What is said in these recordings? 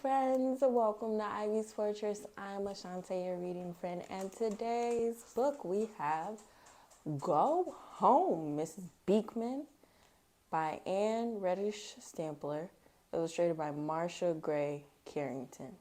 friends, welcome to Ivy's Fortress. I'm Ashante, your reading friend, and today's book we have Go Home, Mrs. Beekman by Redisch Stampler, illustrated by Marsha Carrington.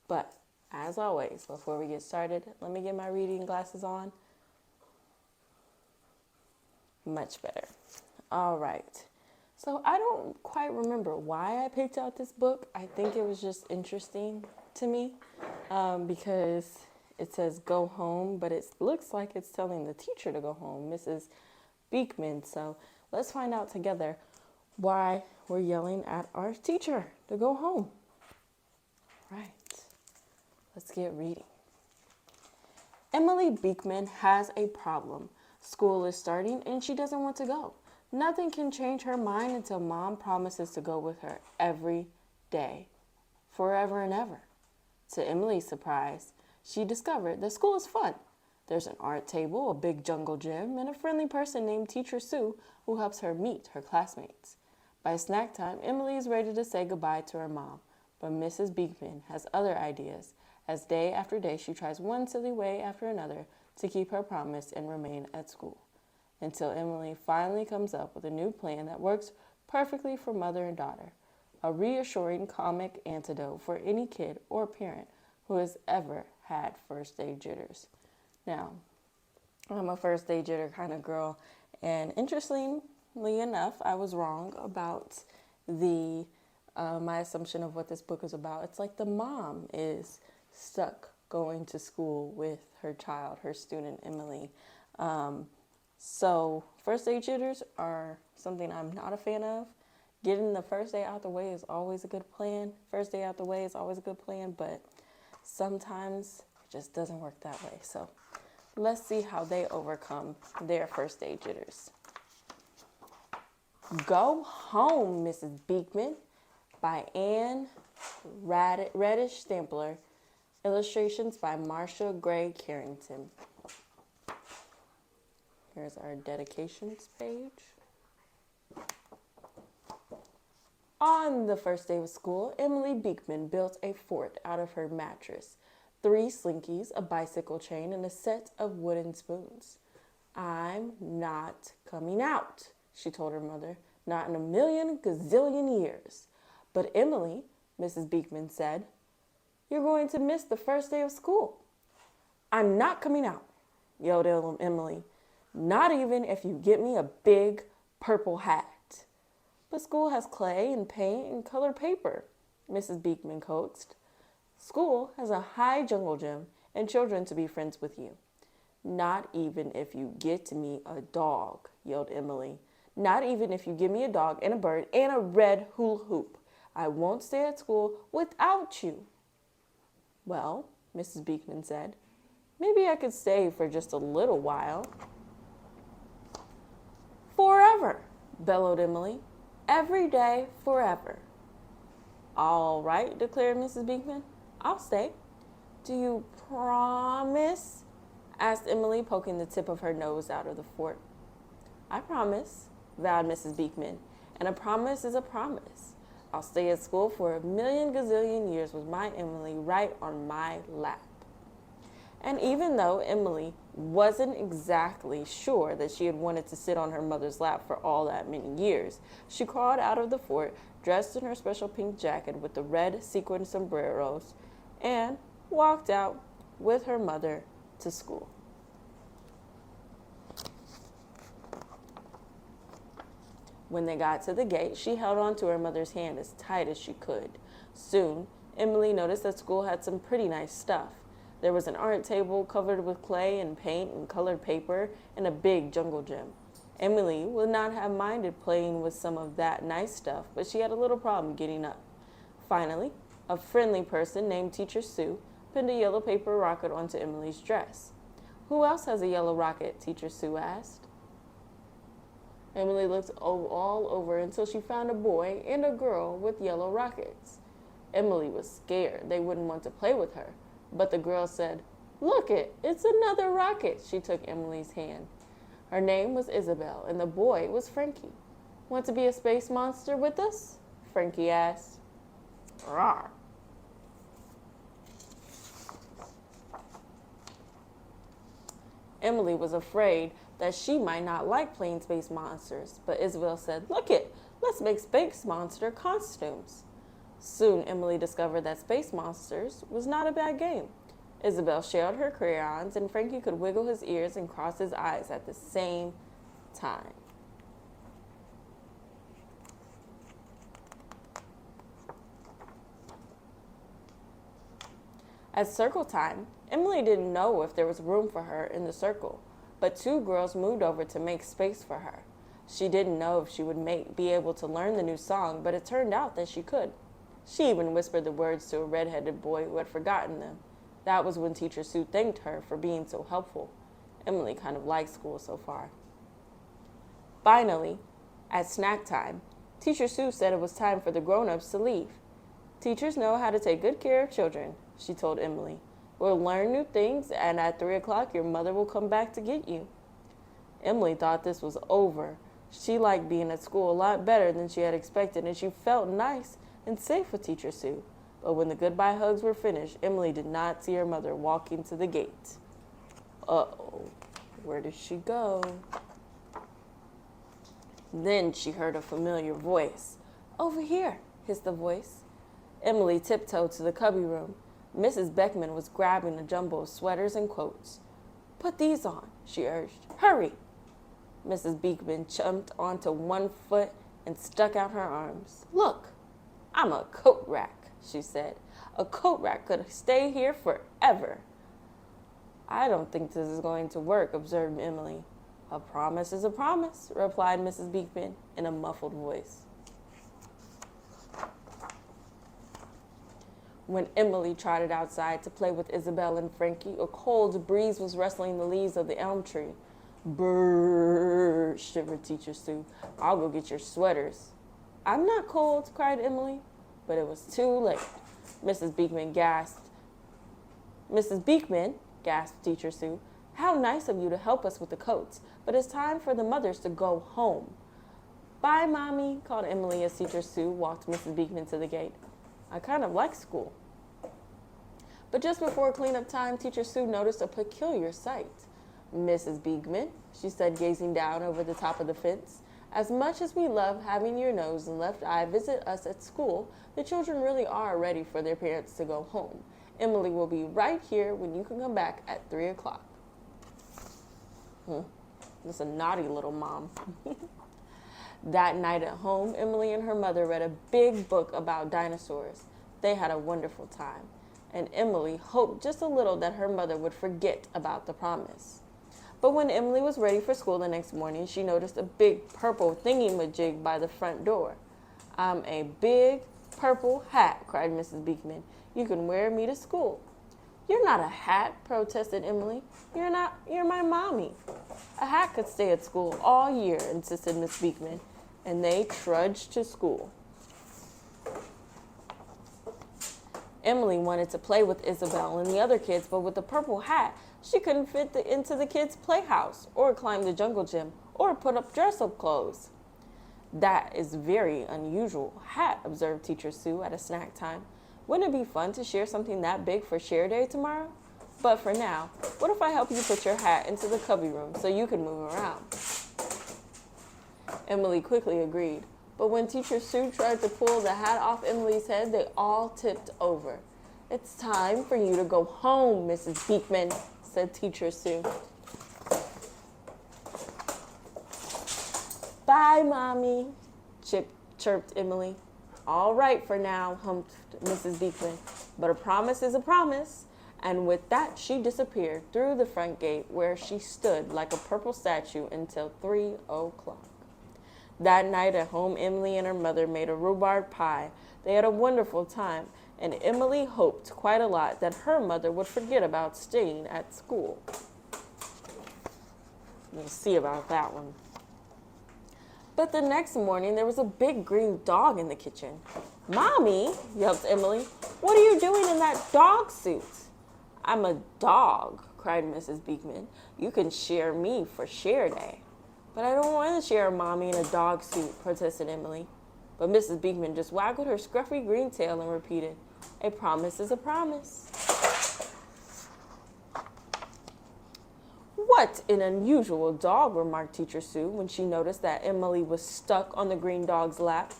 But as always, before we get started, let me get my reading glasses on. Much better. All right. So I don't quite remember why I picked out this book. I think it was just interesting to me because it says go home, but it looks like it's telling the teacher to go home, Mrs. Beekman. So let's find out together why we're yelling at our teacher to go home. Right. Let's get reading. Emily Beekman has a problem. School is starting and she doesn't want to go. Nothing can change her mind until Mom promises to go with her every day, forever and ever. To Emily's surprise, she discovered that school is fun. There's an art table, a big jungle gym, and a friendly person named Teacher Sue who helps her meet her classmates. By snack time, Emily is ready to say goodbye to her mom, but Mrs. Beekman has other ideas, as day after day she tries one silly way after another to keep her promise and remain at school. Until Emily finally comes up with a new plan that works perfectly for mother and daughter, a reassuring comic antidote for any kid or parent who has ever had first day jitters. Now, I'm a first day jitter kind of girl, and interestingly enough, I was wrong about my assumption of what this book is about. It's like the mom is stuck going to school with her child, her student Emily. So first day jitters are something I'm not a fan of. Getting the first day out the way is always a good plan. First day out the way is always a good plan, but sometimes it just doesn't work that way. So let's see how they overcome their first day jitters. Go Home, Mrs. Beekman by Redisch Stampler. Illustrations by Marsha Carrington. Here's our dedications page. On the first day of school, Emily Beekman built a fort out of her mattress, 3 slinkies, a bicycle chain, and a set of wooden spoons. I'm not coming out, she told her mother, not in a million gazillion years. But Emily, Mrs. Beekman said, you're going to miss the first day of school. I'm not coming out, yelled Emily. Not even if you get me a big purple hat. But school has clay and paint and colored paper, Mrs. Beekman coaxed. School has a high jungle gym and children to be friends with you. Not even if you get me a dog, yelled Emily. Not even if you give me a dog and a bird and a red hula hoop. I won't stay at school without you. Well, Mrs. Beekman said, maybe I could stay for just a little while. Forever, bellowed Emily. Every day, forever. All right, declared Mrs. Beekman. I'll stay. Do you promise? Asked Emily, poking the tip of her nose out of the fort. I promise, vowed Mrs. Beekman, and a promise is a promise. I'll stay at school for a million gazillion years with my Emily right on my lap. And even though Emily wasn't exactly sure that she had wanted to sit on her mother's lap for all that many years, she crawled out of the fort, dressed in her special pink jacket with the red sequin sombreros, and walked out with her mother to school. When they got to the gate, she held on to her mother's hand as tight as she could. Soon, Emily noticed that school had some pretty nice stuff. There was an art table covered with clay and paint and colored paper and a big jungle gym. Emily would not have minded playing with some of that nice stuff, but she had a little problem getting up. Finally, a friendly person named Teacher Sue pinned a yellow paper rocket onto Emily's dress. Who else has a yellow rocket? Teacher Sue asked. Emily looked all over until she found a boy and a girl with yellow rockets. Emily was scared they wouldn't want to play with her. But the girl said, look it's another rocket. She took Emily's hand. Her name was Isabel, and the boy was Frankie. Want to be a space monster with us? Frankie asked. Rawr, Emily was afraid that she might not like playing space monsters, but Isabel said, "Look it, let's make space monster costumes." Soon, Emily discovered that Space Monsters was not a bad game. Isabel shared her crayons, and Frankie could wiggle his ears and cross his eyes at the same time. At circle time, Emily didn't know if there was room for her in the circle, but two girls moved over to make space for her. She didn't know if she would be able to learn the new song, but it turned out that she could. She even whispered the words to a red-headed boy who had forgotten them. That was when Teacher Sue thanked her for being so helpful. Emily kind of liked school so far. Finally, at snack time, Teacher Sue said it was time for the grown-ups to leave. "Teachers know how to take good care of children," she told Emily. "We'll learn new things, and at 3 o'clock your mother will come back to get you." Emily thought this was over. She liked being at school a lot better than she had expected, and she felt nice and safe with Teacher Sue. But when the goodbye hugs were finished, Emily did not see her mother walking to the gate. Uh-oh, where did she go? Then she heard a familiar voice. "Over here," hissed the voice. Emily tiptoed to the cubby room. Mrs. Beekman was grabbing a jumble of sweaters and coats. "Put these on," she urged. "Hurry." Mrs. Beekman jumped onto one foot and stuck out her arms. "Look, I'm a coat rack," she said. "A coat rack could stay here forever." "I don't think this is going to work," observed Emily. "A promise is a promise," replied Mrs. Beekman in a muffled voice. When Emily trotted outside to play with Isabel and Frankie, a cold breeze was rustling the leaves of the elm tree. "Brrr," shivered Teacher Sue. "I'll go get your sweaters." "I'm not cold," cried Emily. But it was too late. Mrs. Beekman gasped. "Mrs. Beekman," gasped Teacher Sue, "how nice of you to help us with the coats, but it's time for the mothers to go home." "Bye, Mommy," called Emily as Teacher Sue walked Mrs. Beekman to the gate. "I kind of like school." But just before cleanup time, Teacher Sue noticed a peculiar sight. "Mrs. Beekman," she said, gazing down over the top of the fence, "as much as we love having your nose and left eye visit us at school, the children really are ready for their parents to go home. Emily will be right here when you can come back at 3 o'clock. That's a naughty little mom. That night at home, Emily and her mother read a big book about dinosaurs. They had a wonderful time, and Emily hoped just a little that her mother would forget about the promise. But when Emily was ready for school the next morning, she noticed a big purple thingy-majig by the front door. "I'm a big purple hat," cried Mrs. Beekman. "You can wear me to school." "You're not a hat," protested Emily. You're my mommy." "A hat could stay at school all year," insisted Miss Beekman, and they trudged to school. Emily wanted to play with Isabel and the other kids, but with the purple hat, she couldn't fit into the kids' playhouse, or climb the jungle gym, or put up dress-up clothes. "That is very unusual hat," observed Teacher Sue at a snack time. "Wouldn't it be fun to share something that big for Share Day tomorrow? But for now, what if I help you put your hat into the cubby room so you can move around?" Emily quickly agreed. But when Teacher Sue tried to pull the hat off Emily's head, they all tipped over. "It's time for you to go home, Mrs. Beekman," said Teacher Sue. "Bye, Mommy," chirped Emily. "All right for now," humped Mrs. Beekman, "but a promise is a promise." And with that, she disappeared through the front gate, where she stood like a purple statue until 3 o'clock. That night at home, Emily and her mother made a rhubarb pie. They had a wonderful time, and Emily hoped quite a lot that her mother would forget about staying at school. We'll see about that one. But the next morning, there was a big green dog in the kitchen. "Mommy," yelped Emily, "what are you doing in that dog suit?" "I'm a dog," cried Mrs. Beekman. "You can share me for Share Day." "But I don't want to share Mommy in a dog suit," protested Emily. But Mrs. Beekman just waggled her scruffy green tail and repeated, "A promise is a promise." "What an unusual dog," remarked Teacher Sue when she noticed that Emily was stuck on the green dog's lap.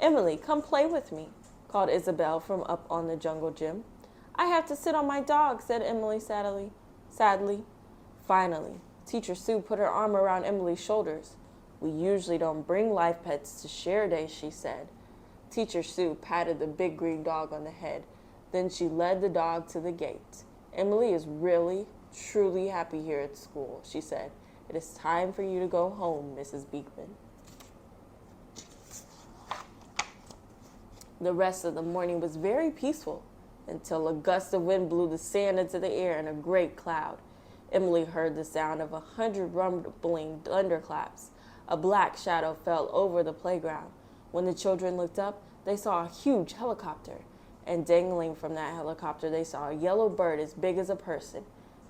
"Emily, come play with me," called Isabel from up on the jungle gym. "I have to sit on my dog," said Emily sadly. Finally, Teacher Sue put her arm around Emily's shoulders. "We usually don't bring live pets to share day," she said. Teacher Sue patted the big green dog on the head. Then she led the dog to the gate. "Emily is really, truly happy here at school," she said. "It is time for you to go home, Mrs. Beekman." The rest of the morning was very peaceful until a gust of wind blew the sand into the air in a great cloud. Emily heard the sound of 100 rumbling thunderclaps. A black shadow fell over the playground. When the children looked up, they saw a huge helicopter, and dangling from that helicopter, they saw a yellow bird as big as a person.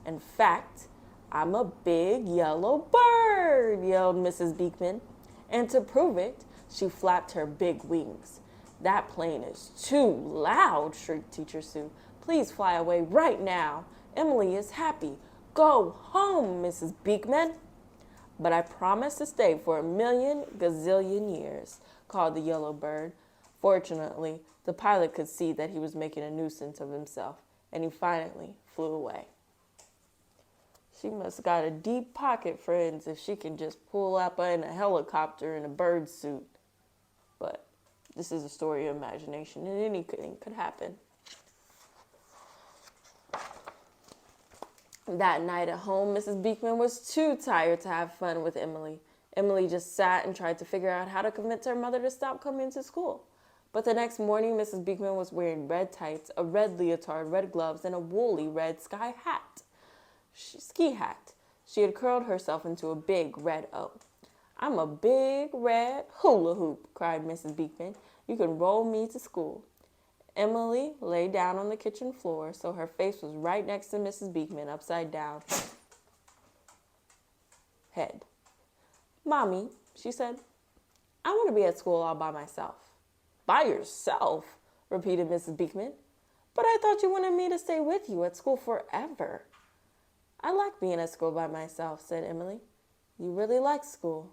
"In fact, I'm a big yellow bird," yelled Mrs. Beekman. And to prove it, she flapped her big wings. "That plane is too loud," shrieked Teacher Sue. "Please fly away right now. Emily is happy. Go home, Mrs. Beekman." "But I promise to stay for 1,000,000 gazillion years," called the yellow bird. Fortunately, the pilot could see that he was making a nuisance of himself, and he finally flew away. She must have got a deep pocket, friends, if she can just pull up in a helicopter in a bird suit. But this is a story of imagination, and anything could happen. That night at home, Mrs. Beekman was too tired to have fun with Emily. Emily just sat and tried to figure out how to convince her mother to stop coming to school. But the next morning, Mrs. Beekman was wearing red tights, a red leotard, red gloves, and a woolly red ski hat. She had curled herself into a big red O. "I'm a big red hula hoop," cried Mrs. Beekman. "You can roll me to school." Emily lay down on the kitchen floor, so her face was right next to Mrs. Beekman, upside down head. "Mommy," she said, "I want to be at school all by myself." "By yourself?" repeated Mrs. Beekman. "But I thought you wanted me to stay with you at school forever." "I like being at school by myself," said Emily. "You really like school?"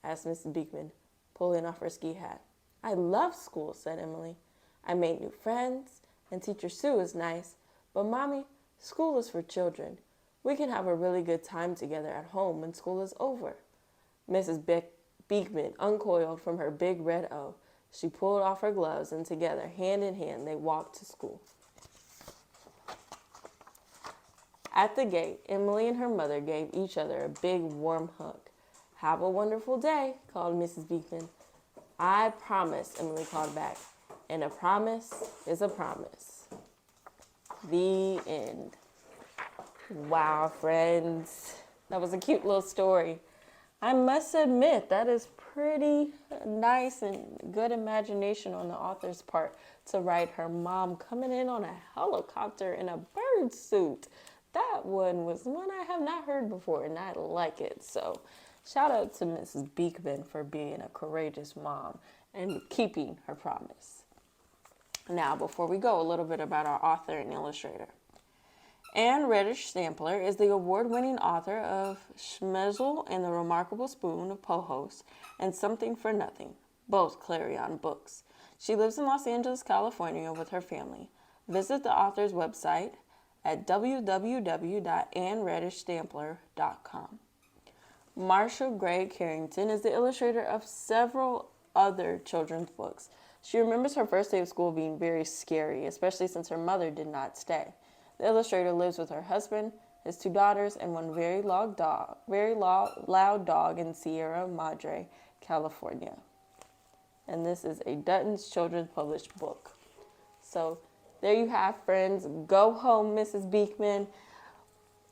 asked Mrs. Beekman, pulling off her ski hat. "I love school," said Emily. "I made new friends, and Teacher Sue is nice. But, Mommy, school is for children. We can have a really good time together at home when school is over." Mrs. Beekman uncoiled from her big red O. She pulled off her gloves, and together, hand in hand, they walked to school. At the gate, Emily and her mother gave each other a big, warm hug. "Have a wonderful day," called Mrs. Beekman. "I promise," Emily called back. "And a promise is a promise." The end. Wow, friends. That was a cute little story. I must admit, that is pretty nice and good imagination on the author's part to write her mom coming in on a helicopter in a bird suit. That one was one I have not heard before, and I like it. So shout out to Mrs. Beekman for being a courageous mom and keeping her promise. Now, before we go, a little bit about our author and illustrator. Redisch Stampler is the award-winning author of Schmezel and the Remarkable Spoon of Pohos and Something for Nothing, both Clarion books. She lives in Los Angeles, California with her family. Visit the author's website at www.annredischstampler.com. Marsha Gray Carrington is the illustrator of several other children's books. She remembers her first day of school being very scary, especially since her mother did not stay. The illustrator lives with her husband, his 2 daughters, and one very loud dog in Sierra Madre, California. And this is a Dutton's Children's published book. So there you have, friends. Go home, Mrs. Beekman.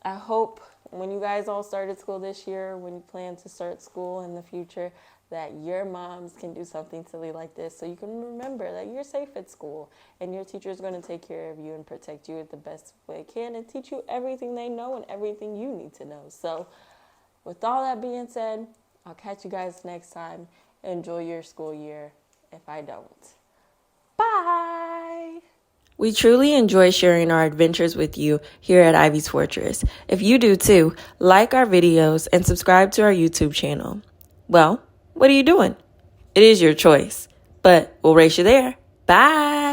I hope when you guys all started school this year, when you plan to start school in the future, that your moms can do something silly like this so you can remember that you're safe at school and your teacher is going to take care of you and protect you the best way they can and teach you everything they know and everything you need to know. So with all that being said, I'll catch you guys next time. Enjoy your school year if I don't. Bye! We truly enjoy sharing our adventures with you here at Ivy's Fortress. If you do too, like our videos and subscribe to our YouTube channel. Well, what are you doing? It is your choice, but we'll race you there. Bye!